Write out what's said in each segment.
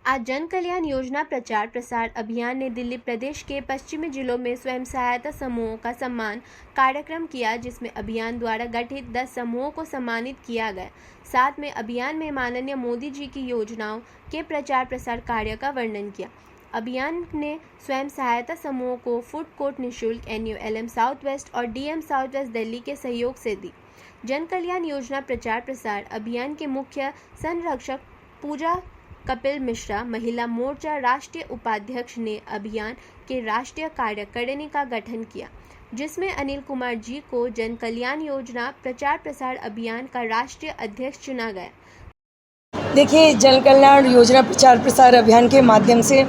आज जन कल्याण योजना प्रचार प्रसार अभियान ने दिल्ली प्रदेश के पश्चिमी जिलों में स्वयं सहायता समूहों का सम्मान कार्यक्रम किया, जिसमें अभियान द्वारा गठित 10 समूहों को सम्मानित किया गया। साथ में अभियान में माननीय मोदी जी की योजनाओं के प्रचार प्रसार कार्य का वर्णन किया। अभियान ने स्वयं सहायता समूहों को फूड कोर्ट निःशुल्क NULM साउथ वेस्ट और DM साउथ वेस्ट दिल्ली के सहयोग से दी। जन कल्याण योजना प्रचार प्रसार अभियान के मुख्य संरक्षक पूजा कपिल मिश्रा, महिला मोर्चा राष्ट्रीय उपाध्यक्ष ने अभियान के राष्ट्रीय कार्यकारिणी का गठन किया, जिसमें अनिल कुमार जी को जन कल्याण योजना प्रचार प्रसार अभियान का राष्ट्रीय अध्यक्ष चुना गया। देखिए, जन कल्याण योजना प्रचार प्रसार अभियान के माध्यम से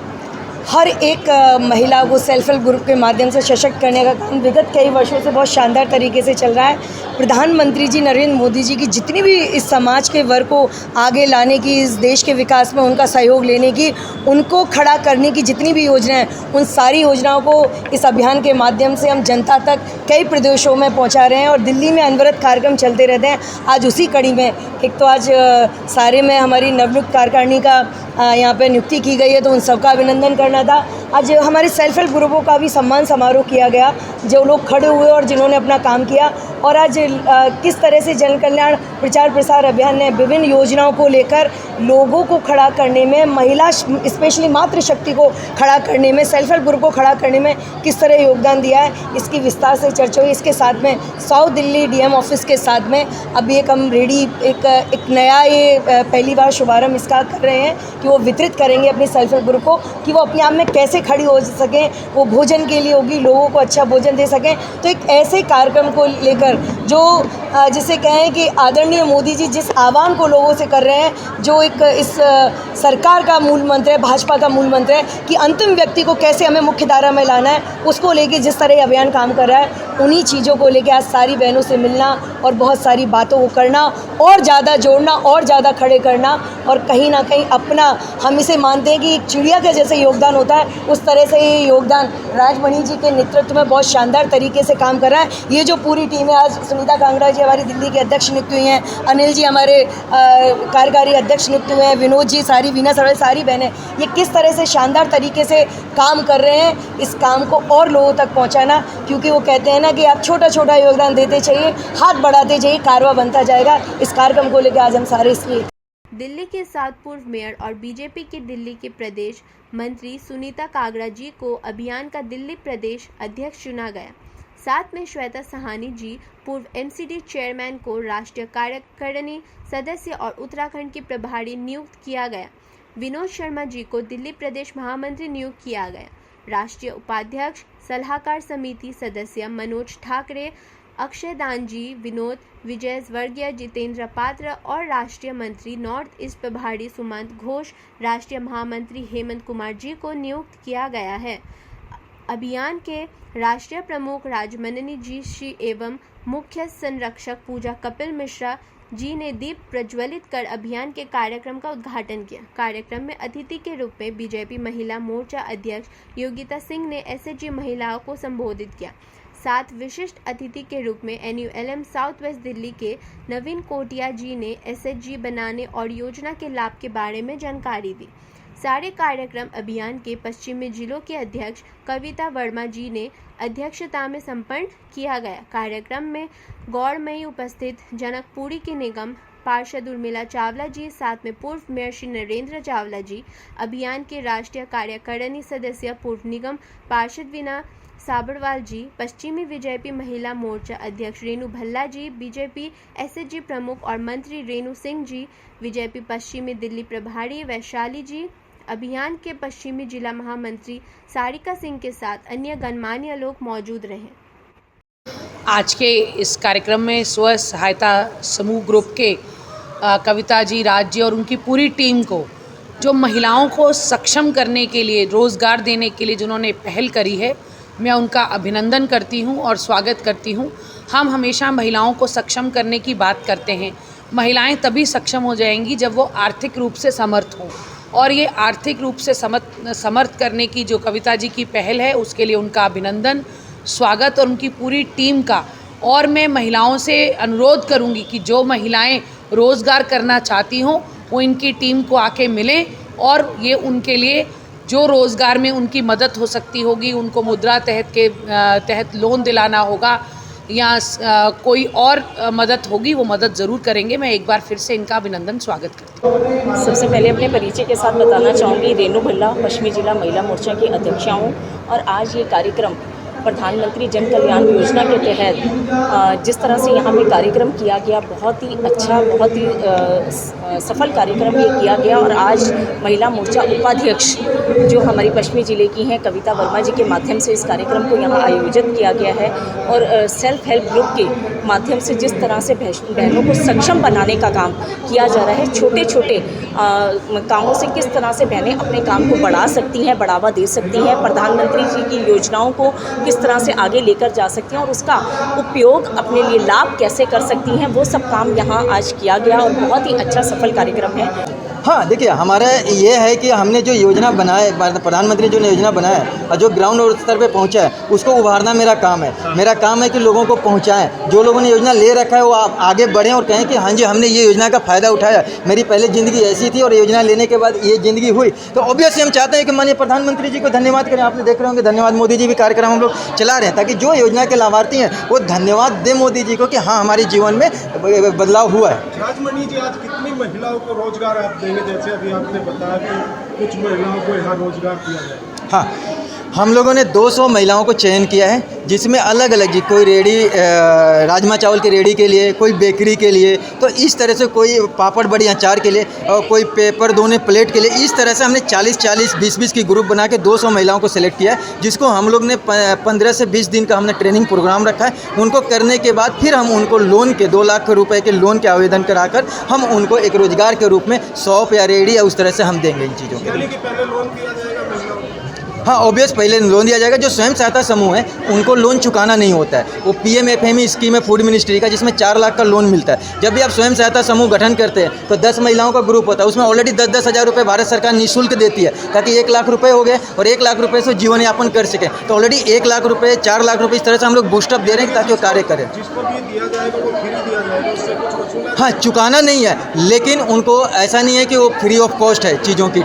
हर एक महिला को सेल्फ हेल्प ग्रुप के माध्यम से सशक्त करने का काम विगत कई वर्षों से बहुत शानदार तरीके से चल रहा है। प्रधानमंत्री जी नरेंद्र मोदी जी की जितनी भी इस समाज के वर्ग को आगे लाने की, इस देश के विकास में उनका सहयोग लेने की, उनको खड़ा करने की जितनी भी योजनाएं, उन सारी योजनाओं को इस अभियान के माध्यम से हम जनता तक कई प्रदेशों में पहुंचा रहे हैं और दिल्ली में अनवरत कार्यक्रम चलते रहते हैं। आज उसी कड़ी में एक तो आज सारे में हमारी नवनियुक्त कार्यकारिणी का यहाँ पे नियुक्ति की गई है, तो उन सबका अभिनंदन करना था। आज हमारे सेल्फ हेल्प ग्रुपों का भी सम्मान समारोह किया गया, जो लोग खड़े हुए और जिन्होंने अपना काम किया। और आज किस तरह से जन कल्याण प्रचार प्रसार अभियान ने विभिन्न योजनाओं को लेकर लोगों को खड़ा करने में, महिला स्पेशली मातृशक्ति को खड़ा करने में, सेल्फ हेल्प ग्रुप को खड़ा करने में किस तरह योगदान दिया है, इसकी विस्तार से चर्चा हुई। इसके साथ में साउथ दिल्ली DM ऑफिस के साथ में अभी एक हम रेडी एक नया ये पहली बार शुभारंभ इसका कर रहे हैं कि वो वितरित करेंगे अपनी सेल्फ हेल्प ग्रुप को कि वो अपने आप में कैसे खड़ी हो सकें, वो भोजन के लिए होगी, लोगों को अच्छा भोजन दे सकें। तो एक ऐसे कार्यक्रम को लेकर जो जिसे कहें कि आदरणीय मोदी जी जिस आह्वान को लोगों से कर रहे हैं, जो एक इस सरकार का मूल मंत्र है, भाजपा का मूल मंत्र है कि अंतिम व्यक्ति को कैसे हमें मुख्य धारा में लाना है, उसको लेके जिस तरह अभियान काम कर रहा है, उन्हीं चीज़ों को लेके आज सारी बहनों से मिलना और बहुत सारी बातों को करना और ज़्यादा जोड़ना और ज़्यादा खड़े करना, और कहीं ना कहीं अपना, हम इसे मानते हैं कि एक चिड़िया का जैसे योगदान होता है, उस तरह से ये योगदान राजमणि जी के नेतृत्व में बहुत शानदार तरीके से काम कर रहा है। ये जो पूरी टीम है, आज सुनीता कांगड़ा जी हमारी दिल्ली के अध्यक्ष नियुक्त हुई हैं, अनिल जी हमारे कार्यकारी अध्यक्ष नियुक्त हुए हैं, विनोद जी, सारी वीना सरवल, सारी बहनें, ये किस तरह से शानदार तरीके से काम कर रहे हैं। इस काम को और लोगों तक पहुंचाना, क्योंकि वो कहते हैं ना कि आप छोटा छोटा योगदान देते चाहिए, हाथ बढ़ाते जाइए, कारवा बनता जाएगा। इस कार्यक्रम को लेकर आज हम सारे इसलिए दिल्ली के साथ पूर्व मेयर और बीजेपी के दिल्ली के प्रदेश मंत्री सुनीता कांगड़ा जी को अभियान का दिल्ली प्रदेश अध्यक्ष चुना गया। साथ में श्वेता सहानी जी पूर्व MCD चेयरमैन को राष्ट्रीय कार्यकारिणी सदस्य और उत्तराखंड की प्रभारी नियुक्त किया गया। विनोद शर्मा जी को दिल्ली प्रदेश महामंत्री नियुक्त किया गया। राष्ट्रीय उपाध्यक्ष सलाहकार समिति सदस्य मनोज ठाकरे, अक्षय दानजी, विनोद विजयवर्गीय, जितेंद्र पात्र और राष्ट्रीय मंत्री नॉर्थ ईस्ट प्रभारी सुमंत घोष, राष्ट्रीय महामंत्री हेमंत कुमार जी को नियुक्त किया गया है। अभियान के राष्ट्रीय प्रमुख राजमणि जी एवं मुख्य संरक्षक पूजा कपिल मिश्रा जी ने दीप प्रज्वलित कर अभियान के कार्यक्रम का उद्घाटन किया। कार्यक्रम में अतिथि के रूप में बीजेपी महिला मोर्चा अध्यक्ष योगिता सिंह ने SHG महिलाओं को संबोधित किया। साथ विशिष्ट अतिथि के रूप में NULM साउथ वेस्ट दिल्ली के नवीन कोटिया जी ने SHG बनाने और योजना के लाभ के बारे में जानकारी दी। सारे कार्यक्रम अभियान के पश्चिमी जिलों के अध्यक्ष कविता वर्मा जी ने अध्यक्षता में संपन्न किया गया। कार्यक्रम में गौरमयी उपस्थित जनकपुरी के निगम पार्षद उर्मिला चावला जी, साथ में पूर्व मेयर श्री नरेंद्र चावला जी, अभियान के राष्ट्रीय कार्यकारिणी सदस्य पूर्व निगम पार्षद वीना साबरवाल जी, पश्चिमी बीजेपी महिला मोर्चा अध्यक्ष रेणु भल्ला जी, बीजेपी SHG प्रमुख और मंत्री रेणु सिंह जी, बीजेपी पश्चिमी दिल्ली प्रभारी वैशाली जी, अभियान के पश्चिमी जिला महामंत्री सारिका सिंह के साथ अन्य गणमान्य लोग मौजूद रहे। आज के इस कार्यक्रम में स्व सहायता समूह ग्रुप के कविता जी, राज जी और उनकी पूरी टीम को, जो महिलाओं को सक्षम करने के लिए, रोज़गार देने के लिए जिन्होंने पहल करी है, मैं उनका अभिनंदन करती हूं और स्वागत करती हूं। हम हमेशा महिलाओं को सक्षम करने की बात करते हैं। महिलाएं तभी सक्षम हो जाएंगी जब वो आर्थिक रूप से समर्थ हों, और ये आर्थिक रूप से समर्थ करने की जो कविता जी की पहल है, उसके लिए उनका अभिनंदन, स्वागत और उनकी पूरी टीम का। और मैं महिलाओं से अनुरोध करूंगी कि जो महिलाएं रोज़गार करना चाहती हों, वो इनकी टीम को आके मिलें, और ये उनके लिए जो रोज़गार में उनकी मदद हो सकती होगी, उनको मुद्रा तहत लोन दिलाना होगा या कोई और मदद होगी, वो मदद ज़रूर करेंगे। मैं एक बार फिर से इनका अभिनंदन स्वागत करती हूँ। सबसे पहले अपने परिचय के साथ बताना चाहूँगी, रेणु भल्ला, पश्चिमी जिला महिला मोर्चा की अध्यक्षा हूँ और आज ये कार्यक्रम प्रधानमंत्री जन कल्याण योजना के तहत जिस तरह से यहाँ पे कार्यक्रम किया गया, बहुत ही अच्छा, बहुत ही सफल कार्यक्रम ये किया गया। और आज महिला मोर्चा उपाध्यक्ष जो हमारी पश्चिमी ज़िले की हैं कविता वर्मा जी के माध्यम से इस कार्यक्रम को यहाँ आयोजित किया गया है। और सेल्फ हेल्प ग्रुप के माध्यम से जिस तरह से बहनों को सक्षम बनाने का काम किया जा रहा है, छोटे छोटे कामों से किस तरह से बहनें अपने काम को बढ़ा सकती हैं, बढ़ावा दे सकती हैं, प्रधानमंत्री जी की योजनाओं को किस तरह से आगे लेकर जा सकती हैं और उसका उपयोग अपने लिए लाभ कैसे कर सकती हैं, वो सब काम यहाँ आज किया गया और बहुत ही अच्छा सफल कार्यक्रम है। हाँ, देखिए हमारा ये है कि हमने जो योजना बनाए, प्रधानमंत्री जो योजना बनाया है और जो ग्राउंड स्तर पे पहुंचा है, उसको उभारना मेरा काम है। मेरा काम है कि लोगों को पहुंचाएं। जो लोगों ने योजना ले रखा है वो आप आगे बढ़ें और कहें कि हाँ जी, हमने ये योजना का फ़ायदा उठाया, मेरी पहले ज़िंदगी ऐसी थी और योजना लेने के बाद ये ज़िंदगी हुई। तो ऑब्वियसली हम चाहते हैं कि माननीय प्रधानमंत्री जी को धन्यवाद करें। आपने देख रहे होंगे, धन्यवाद मोदी जी भी कार्यक्रम हम लोग चला रहे हैं ताकि जो योजना के लाभार्थी हैं वो धन्यवाद दें मोदी जी को कि हाँ, हमारे जीवन में बदलाव हुआ है। राजमणि जी, आज कितनी महिलाओं को रोजगार आप देंगे? जैसे अभी आपने बताया कि कुछ महिलाओं को यहाँ रोजगार दिया जाए। हाँ, हम लोगों ने 200 महिलाओं को चयन किया है, जिसमें अलग अलग जी, कोई रेडी राजमा चावल की रेडी के लिए, कोई बेकरी के लिए, तो इस तरह से कोई पापड़ बड़ी अचार के लिए और कोई पेपर धोने प्लेट के लिए। इस तरह से हमने 40-40, 20-20 की ग्रुप बना के 200 महिलाओं को सिलेक्ट किया है, जिसको हम लोग ने 15 से 20 दिन का हमने ट्रेनिंग प्रोग्राम रखा है। उनको करने के बाद फिर हम उनको लोन के 2 लाख रुपए के लोन के आवेदन कराकर हम उनको एक रोजगार के रूप में शॉप या रेडी या उस तरह से हम देंगे इन चीज़ों के लिए। पहले लोन दिया जाएगा महिलाओं को? हाँ, ऑब्वियस पहले लोन दिया जाएगा। जो स्वयं सहायता समूह है उनको लोन चुकाना नहीं होता है। वो PMFME स्कीम है फूड मिनिस्ट्री का, जिसमें 4 लाख का लोन मिलता है। जब भी आप स्वयं सहायता समूह गठन करते हैं तो 10 महिलाओं का ग्रुप होता है, उसमें ऑलरेडी 10-10 हज़ार रुपये भारत सरकार निःशुल्क देती है ताकि 1 लाख रुपये हो गए और 1 लाख रुपये से जीवन यापन कर सकें। तो ऑलरेडी 1 लाख रुपये, 4 लाख रुपये इस तरह से हम लोग बूस्टअप दे रहे हैं ताकि वो कार्य करें। जिसको भी दिया जाएगा वो फ्री दिया जाएगा, उससे कुछ वसूला? हाँ, चुकाना नहीं है, लेकिन उनको ऐसा नहीं है कि वो फ्री ऑफ कॉस्ट है चीज़ों की।